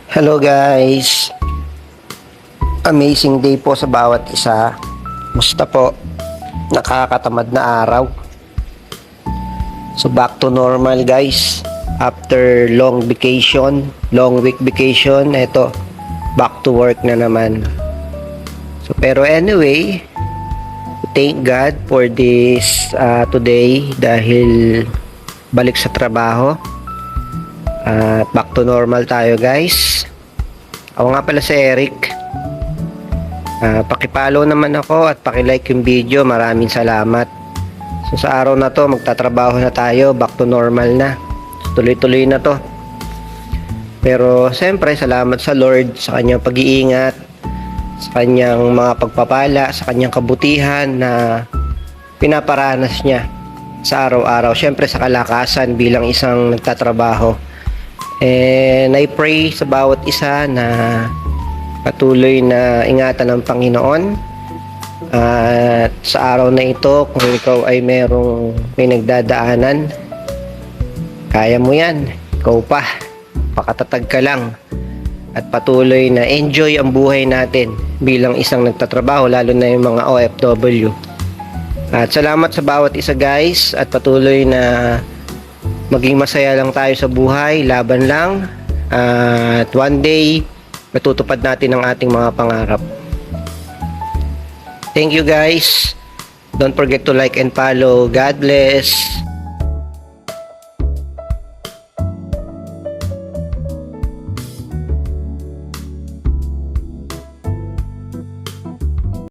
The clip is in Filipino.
Hello guys, amazing day po sa bawat isa. Musta po? Nakakatamad na araw. So back to normal guys. After long vacation, long week vacation, eto, back to work na naman. So pero anyway, thank God for this today dahil balik sa trabaho. At back to normal tayo guys. Ako nga pala si Eric. Pakipollow naman ako at pakilike yung video. Maraming salamat. So sa araw na to magtatrabaho na tayo. Back to normal na. Tuloy-tuloy na to. Pero siyempre salamat sa Lord sa kanyang pag-iingat, sa kanyang mga pagpapala, sa kanyang kabutihan na pinaparanas niya sa araw-araw. Siyempre sa kalakasan bilang isang nagtatrabaho. And I pray sa bawat isa na patuloy na ingatan ng Panginoon. At sa araw na ito, kung ikaw ay may nagdadaanan, kaya mo yan. Ikaw pa. Pakatatag ka lang. At patuloy na enjoy ang buhay natin bilang isang nagtatrabaho, lalo na yung mga OFW. At salamat sa bawat isa guys. At patuloy na maging masaya lang tayo sa buhay, laban lang, at one day matutupad natin ang ating mga pangarap. Thank you guys. Don't forget to like and follow. God bless.